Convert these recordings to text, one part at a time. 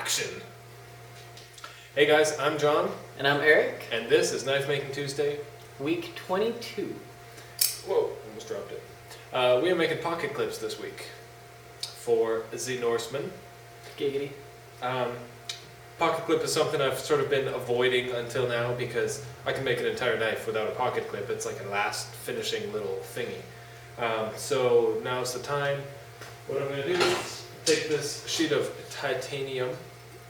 Action! Hey guys, I'm John, And I'm Eric. and this is Knife Making Tuesday. Week 22. Whoa, almost dropped it. We are making pocket clips this week for the Norseman. Giggity. Pocket clip is something I've sort of been avoiding until now because I can make an entire knife without a pocket clip. It's like a last finishing little thingy. So now's the time. What I'm going to do is take this sheet of titanium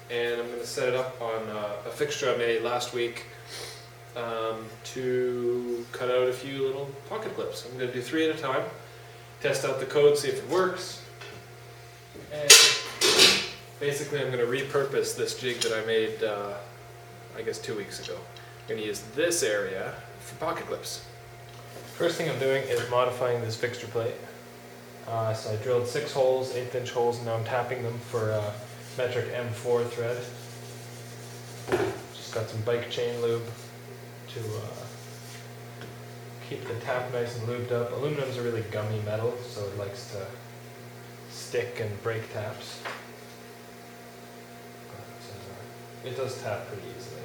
and I'm going to set it up on a fixture I made last week to cut out a few little pocket clips. I'm going to do 3 at a time, test out the code, see if it works, and basically I'm going to repurpose this jig that I made I guess 2 weeks ago. I'm going to use this area for pocket clips. First thing I'm doing is modifying this fixture plate. So I drilled 6 holes, 1/8 inch holes, and now I'm tapping them for metric M4 thread. Just got some bike chain lube to keep the tap nice and lubed up. Aluminum's a really gummy metal, so it likes to stick and break taps. But it does tap pretty easily.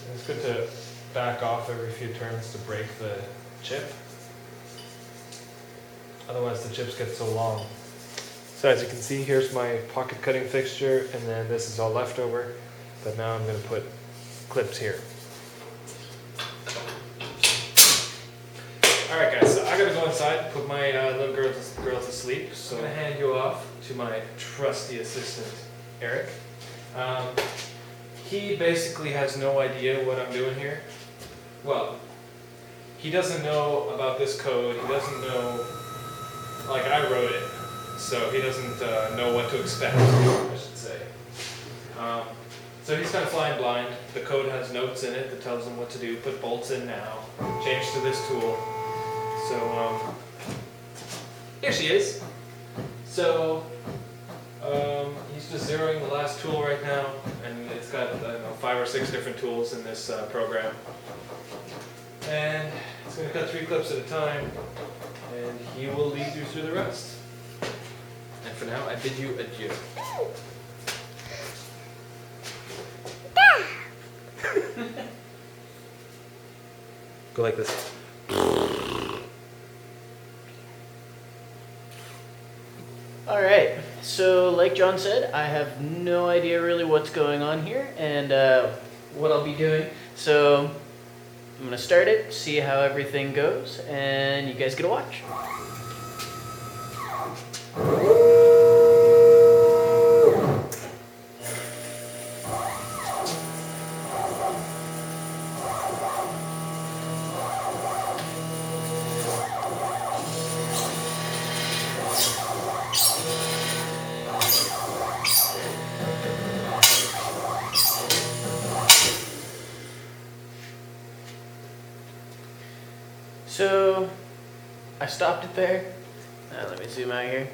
And it's good to back off every few turns to break the chip. Otherwise the chips get so long. So as you can see, here's my pocket cutting fixture, and then this is all leftover, but now I'm going to put clips here. Alright guys, so I gotta go inside and put my little girl to sleep, so I'm going to hand you off to my trusty assistant, Eric. He basically has no idea what I'm doing here. Well, he doesn't know about this code, he doesn't know, like I wrote it. So he doesn't know what to expect, I should say. So he's kind of flying blind. The code has notes in it that tells him what to do. Put bolts in now. Change to this tool. So here she is. So he's just zeroing the last tool right now, and it's got, I don't know, 5 or 6 different tools in this program. And it's going to cut 3 clips at a time, and he will lead you through the rest. And for now, I bid you adieu. Go like this. Alright, so like John said, I have no idea really what's going on here and what I'll be doing. So I'm going to start it, see how everything goes, and you guys get to watch. So I stopped it there. Let me zoom out here.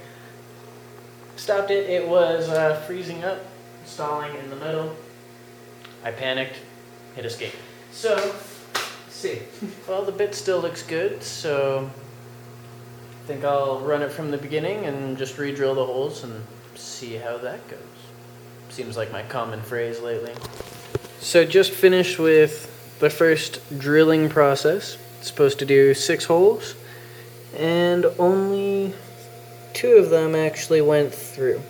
Stopped it. It was freezing up, stalling in the middle. I panicked, hit escape. So, let's see. Well, the bit still looks good, so I think I'll run it from the beginning and just re-drill the holes and see how that goes. Seems like my common phrase lately. So just finished with the first drilling process. It's supposed to do 6 holes, and only 2 of them actually went through.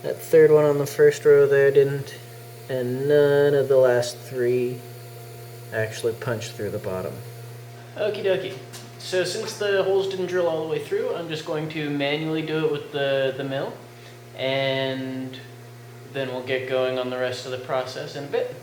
That third one on the first row there didn't, and none of the last 3 actually punched through the bottom. Okie dokie. So since the holes didn't drill all the way through, I'm just going to manually do it with the mill, and then we'll get going on the rest of the process in a bit.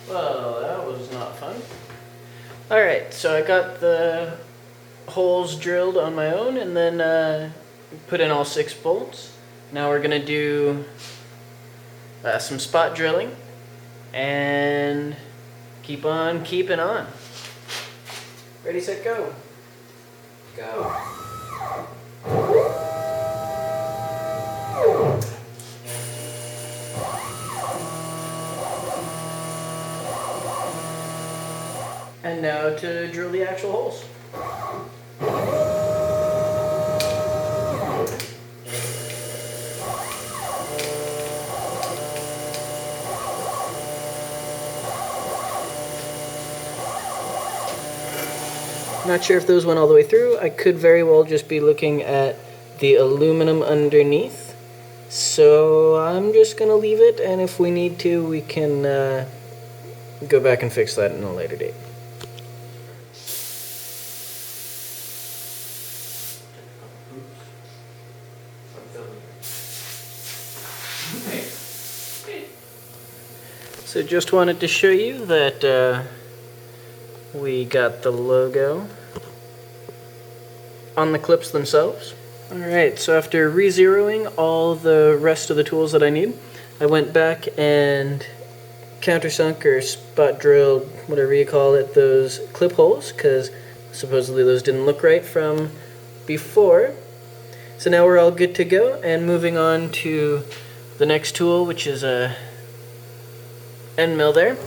Well, that was not fun. Alright, so I got the holes drilled on my own, and then put in all 6 bolts. Now we're gonna do some spot drilling and keep on keeping on. Ready, set, go. Go. And now to drill the actual holes. Not sure if those went all the way through. I could very well just be looking at the aluminum underneath. So I'm just gonna leave it, and if we need to, we can go back and fix that in a later date. So just wanted to show you that we got the logo on the clips themselves. Alright, so after re-zeroing all the rest of the tools that I need, I went back and countersunk or spot drilled, whatever you call it, those clip holes, because supposedly those didn't look right from before. So now we're all good to go, and moving on to the next tool, which is a end mill there.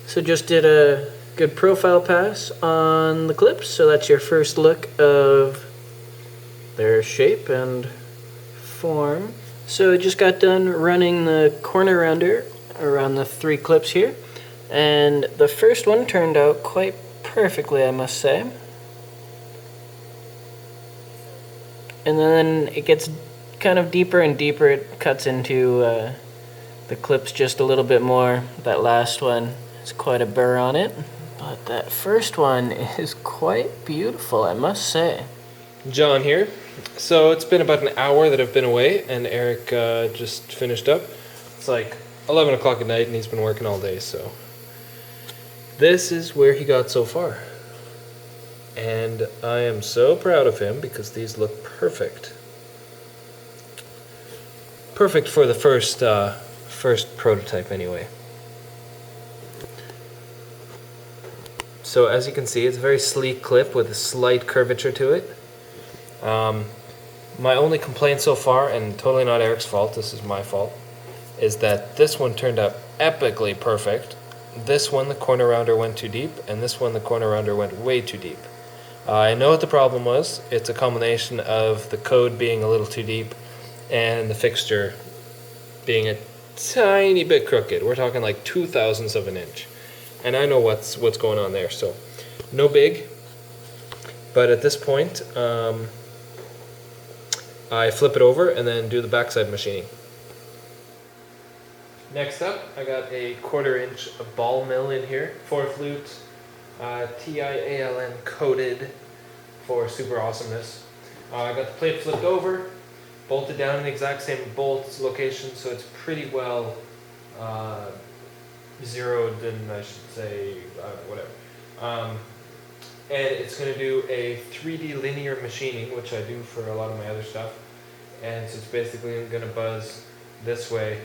So just did a good profile pass on the clips, so that's your first look of their shape and form. So just got done running the corner rounder around the 3 clips here, and the first one turned out quite perfectly, I must say. And then it gets kind of deeper and deeper. It cuts into the clips just a little bit more. That last one has quite a burr on it, but that first one is quite beautiful, I must say. John here. So it's been about an hour that I've been away, and Eric just finished up. It's like 11 o'clock at night, and he's been working all day, so this is where he got so far. And I am so proud of him because these look perfect. Perfect for the first prototype anyway. So as you can see, it's a very sleek clip with a slight curvature to it. My only complaint so far, and totally not Eric's fault, this is my fault, is that this one turned out epically perfect. This one, the corner rounder went too deep, and this one, the corner rounder went way too deep. I know what the problem was. It's a combination of the code being a little too deep and the fixture being a tiny bit crooked. We're talking like 0.02 of an inch. And I know what's going on there, so no big. But at this point, I flip it over and then do the backside machining. Next up, I got a 1/4 inch ball mill in here, 4 flute, TIALN coated for super awesomeness. I got the plate flipped over, bolted down in the exact same bolt location, so it's pretty well zeroed in, I should say, whatever. And it's going to do a 3D linear machining, which I do for a lot of my other stuff. And so it's basically going to buzz this way,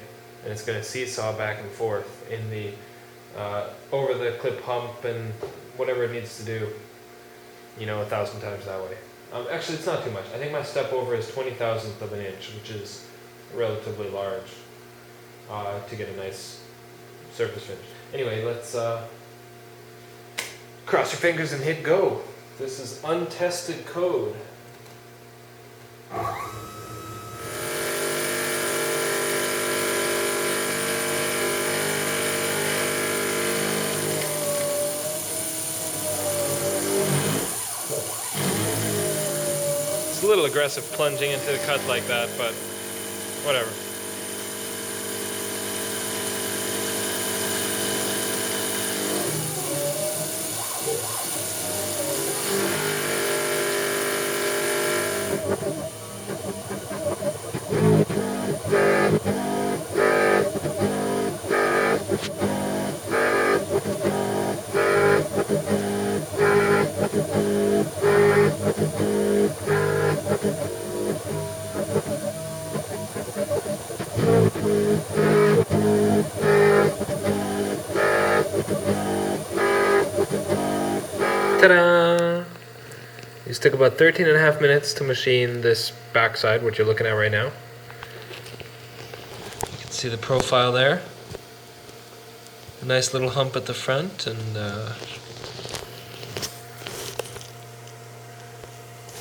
and it's going to seesaw back and forth in the over the clip hump and whatever it needs to do, 1,000 times that way. Actually, it's not too much. I think my step over is 20,000th of an inch, which is relatively large to get a nice surface finish. Anyway, let's cross your fingers and hit go. This is untested code. It's a little aggressive plunging into the cut like that, but whatever. Ta-da! These took about 13.5 minutes to machine this backside, what you're looking at right now. You can see the profile there. A nice little hump at the front, and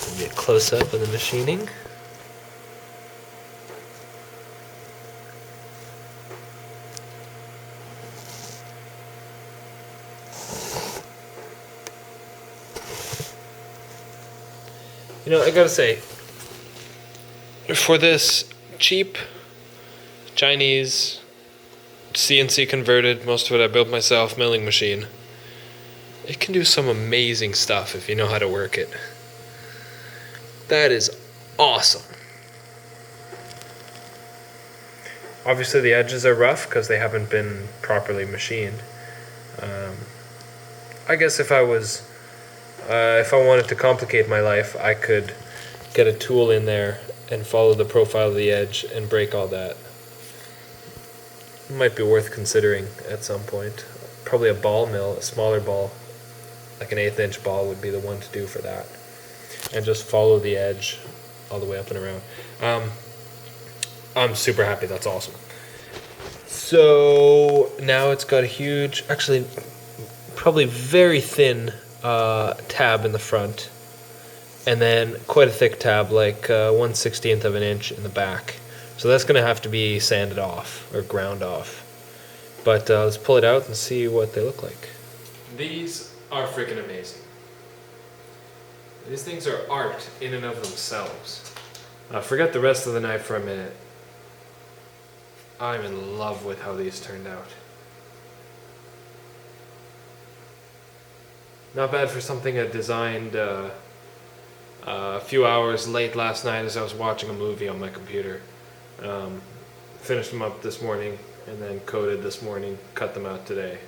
give you a close-up of the machining. You know, I gotta say, for this cheap Chinese CNC converted, most of it I built myself, milling machine, it can do some amazing stuff if you know how to work it. That is awesome. Obviously the edges are rough because they haven't been properly machined. I guess if I wanted to complicate my life, I could get a tool in there and follow the profile of the edge and break all that. It might be worth considering at some point. Probably a ball mill, a smaller ball, like an 1/8 inch ball would be the one to do for that. And just follow the edge all the way up and around. I'm super happy, that's awesome. So now it's got a huge, actually probably very thin tab in the front, and then quite a thick tab, like 1/16 of an inch in the back. So that's going to have to be sanded off or ground off. But let's pull it out and see what they look like. These are freaking amazing. These things are art in and of themselves. Forget the rest of the knife for a minute. I'm in love with how these turned out. Not bad for something I designed a few hours late last night as I was watching a movie on my computer. Finished them up this morning and then coded this morning, cut them out today.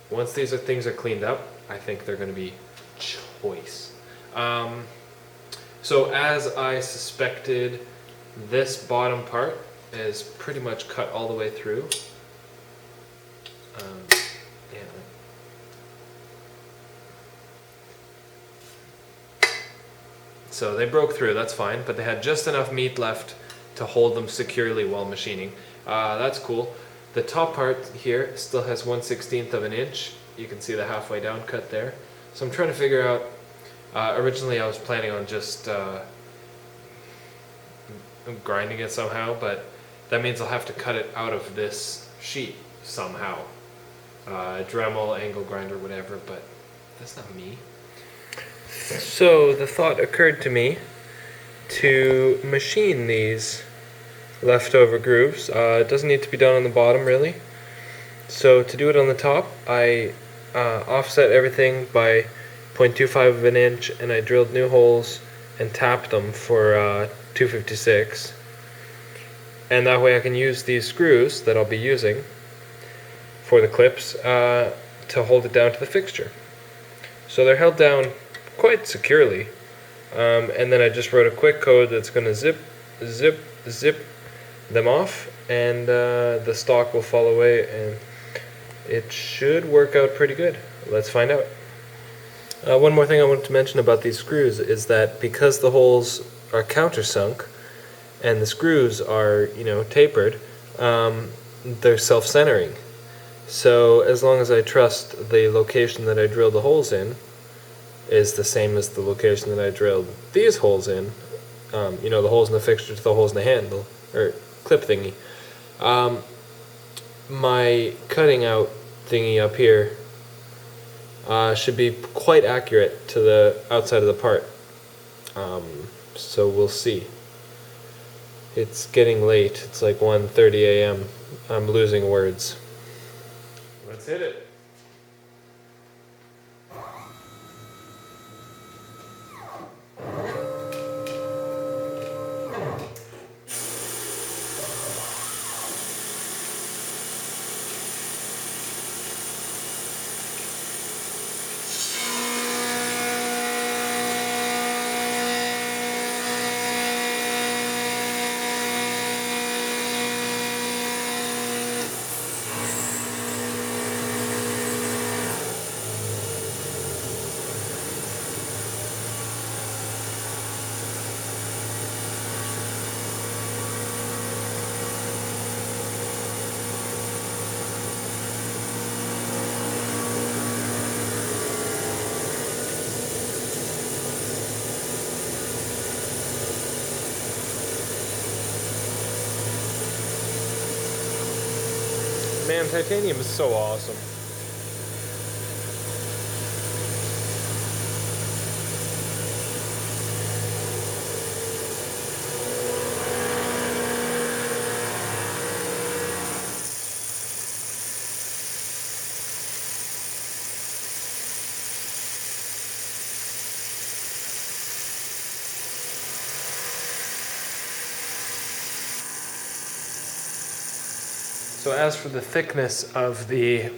Once these things are cleaned up, I think they're going to be choice. So as I suspected, this bottom part is pretty much cut all the way through. So they broke through, that's fine, but they had just enough meat left to hold them securely while machining. That's cool. The top part here still has 1/16 of an inch. You can see the halfway down cut there. So I'm trying to figure out, originally I was planning on just grinding it somehow, but that means I'll have to cut it out of this sheet somehow. Dremel, angle grinder, whatever, but that's not me. So the thought occurred to me to machine these leftover grooves. It doesn't need to be done on the bottom really. So to do it on the top, I offset everything by 0.25 of an inch, and I drilled new holes and tapped them for 256. And that way I can use these screws that I'll be using for the clips to hold it down to the fixture. So they're held down quite securely, and then I just wrote a quick code that's going to zip them off, and the stock will fall away, and it should work out pretty good. Let's find out. One more thing I wanted to mention about these screws is that because the holes are countersunk and the screws are, tapered, they're self-centering. So as long as I trust the location that I drilled the holes in is the same as the location that I drilled these holes in, you know, the holes in the fixture to the holes in the handle, or clip thingy, my cutting out thingy up here should be quite accurate to the outside of the part. So we'll see. It's getting late. It's like 1:30 a.m. I'm losing words. Let's hit it. Man, titanium is so awesome. So as for the thickness of the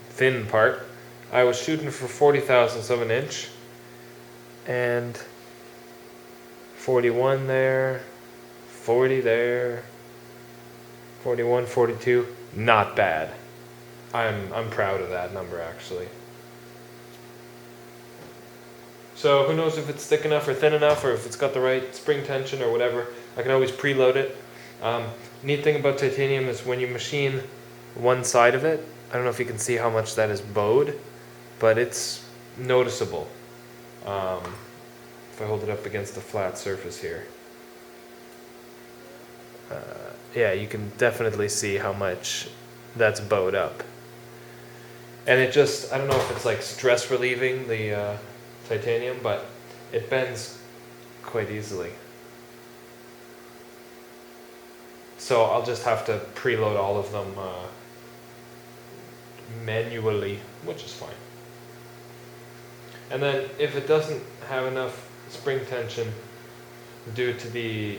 thin part, I was shooting for 40 thousandths of an inch, and 41 there, 40 there, 41, 42, not bad. I'm proud of that number, actually. So who knows if it's thick enough or thin enough, or if it's got the right spring tension or whatever. I can always preload it. Neat thing about titanium is when you machine one side of it, I don't know if you can see how much that is bowed, but it's noticeable. If I hold it up against a flat surface here. Yeah, you can definitely see how much that's bowed up. And it just, I don't know if it's like stress relieving, the titanium, but it bends quite easily. So I'll just have to preload all of them manually, which is fine. And then if it doesn't have enough spring tension due to the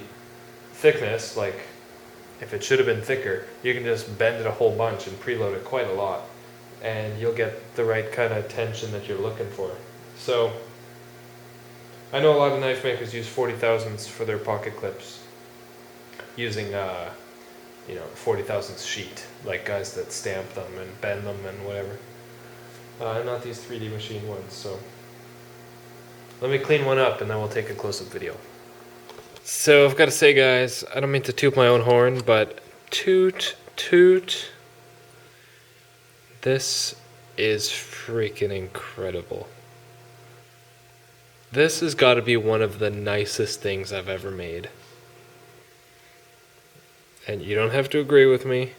thickness, like if it should have been thicker, you can just bend it a whole bunch and preload it quite a lot, and you'll get the right kind of tension that you're looking for. So I know a lot of knife makers use 40 thousandths for their pocket clips, using 40 thousandths sheet, like guys that stamp them and bend them and whatever. Not these 3D machine ones. So let me clean one up and then we'll take a close-up video. So I've got to say, guys, I don't mean to toot my own horn, but toot toot, this is freaking incredible. This has got to be one of the nicest things I've ever made. And you don't have to agree with me,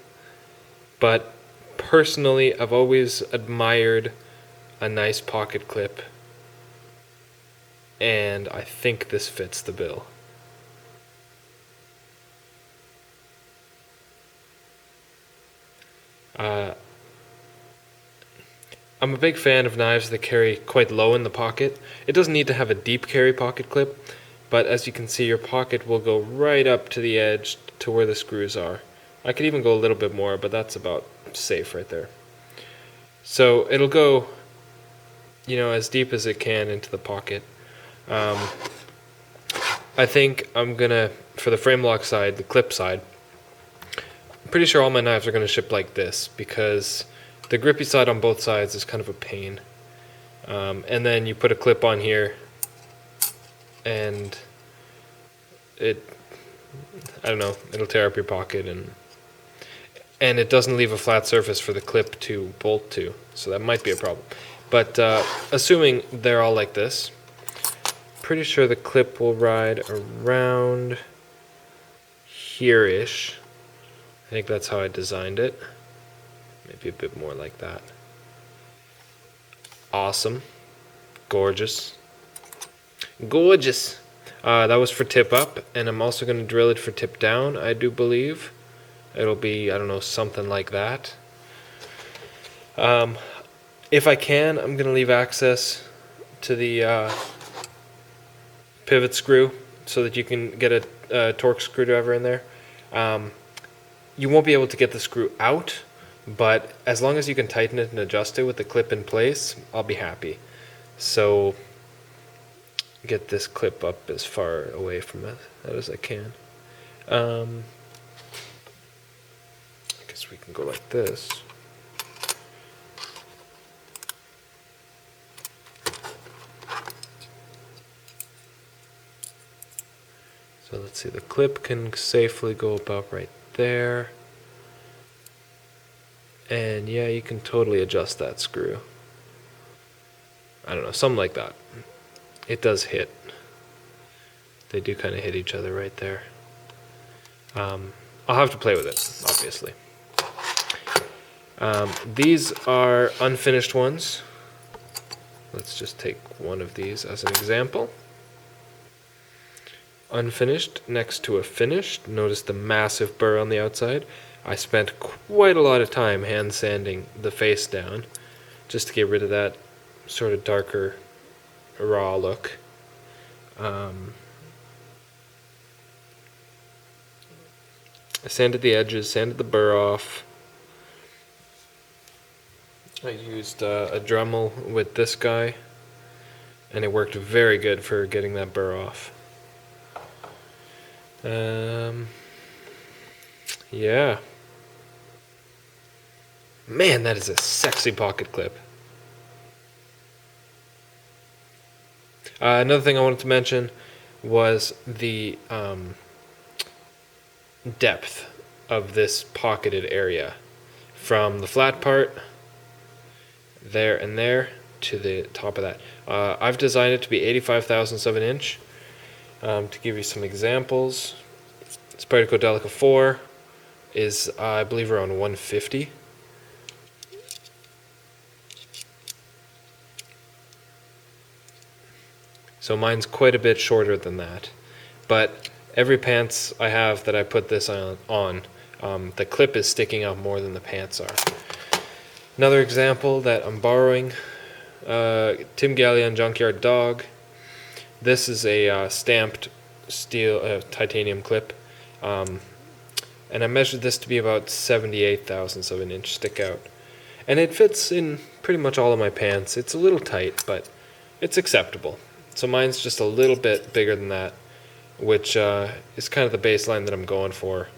but personally, I've always admired a nice pocket clip, and I think this fits the bill. I'm a big fan of knives that carry quite low in the pocket. It doesn't need to have a deep carry pocket clip, but as you can see, your pocket will go right up to the edge to where the screws are. I could even go a little bit more, but that's about safe right there. So it'll go, as deep as it can into the pocket. I think I'm gonna, for the frame lock side, the clip side, I'm pretty sure all my knives are gonna ship like this, because the grippy side on both sides is kind of a pain. And then you put a clip on here, and I don't know, it'll tear up your pocket, and and it doesn't leave a flat surface for the clip to bolt to, so that might be a problem. But assuming they're all like this, pretty sure the clip will ride around here-ish. I think that's how I designed it. Maybe a bit more like that. Awesome. Gorgeous. Gorgeous. That was for tip up, and I'm also going to drill it for tip down, I do believe. It'll be, I don't know, something like that. If I can, I'm going to leave access to the pivot screw so that you can get a torque screwdriver in there. You won't be able to get the screw out, but as long as you can tighten it and adjust it with the clip in place, I'll be happy. So get this clip up as far away from it as I can. I guess we can go like this. So let's see, the clip can safely go about right there. And yeah, you can totally adjust that screw. I don't know, something like that. It does hit. They do kind of hit each other right there. I'll have to play with it, obviously. These are unfinished ones. Let's just take one of these as an example. Unfinished next to a finished. Notice the massive burr on the outside. I spent quite a lot of time hand sanding the face down just to get rid of that sort of darker raw look. I sanded the edges, sanded the burr off. I used a Dremel with this guy, and it worked very good for getting that burr off. Yeah. Man, that is a sexy pocket clip. Another thing I wanted to mention was the depth of this pocketed area. From the flat part, there and there, to the top of that. I've designed it to be 85 thousandths of an inch. To give you some examples, Spyderco Delica 4 is, I believe, around 150. So mine's quite a bit shorter than that. But every pants I have that I put this on, the clip is sticking out more than the pants are. Another example that I'm borrowing, Tim Gallion Junkyard Dog. This is a stamped steel titanium clip, and I measured this to be about 78 thousandths of an inch stick out, and it fits in pretty much all of my pants. It's a little tight, but it's acceptable. So mine's just a little bit bigger than that, which is kind of the baseline that I'm going for.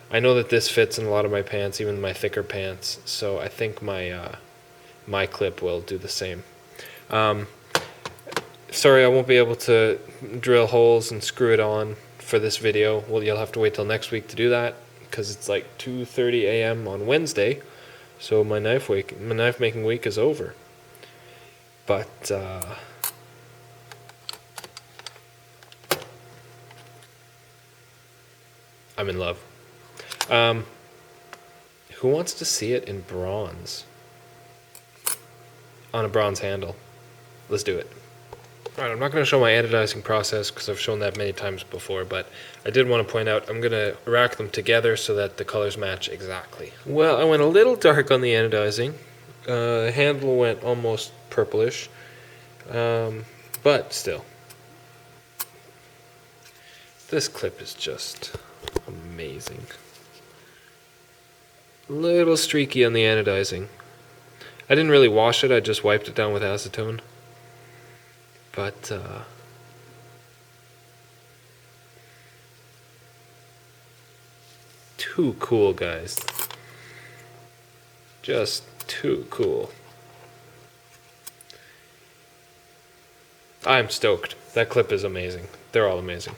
I know that this fits in a lot of my pants, even my thicker pants, so I think my clip will do the same. Sorry, I won't be able to drill holes and screw it on for this video. Well, you'll have to wait till next week to do that, because it's like 2:30 a.m. on Wednesday, so my knife making week is over. But I'm in love. Who wants to see it in bronze? On a bronze handle. Let's do it. Alright, I'm not going to show my anodizing process because I've shown that many times before, but I did want to point out I'm going to rack them together so that the colors match exactly. Well, I went a little dark on the anodizing. Handle went almost purplish, but still. This clip is just amazing. Little streaky on the anodizing. I didn't really wash it, I just wiped it down with acetone. But too cool, guys. Just too cool. I'm stoked. That clip is amazing. They're all amazing.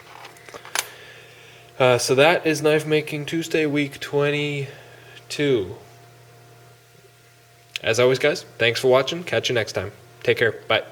So that is Knife Making Tuesday, week 22. 2. As always, guys, thanks for watching. Catch you next time. Take care. Bye.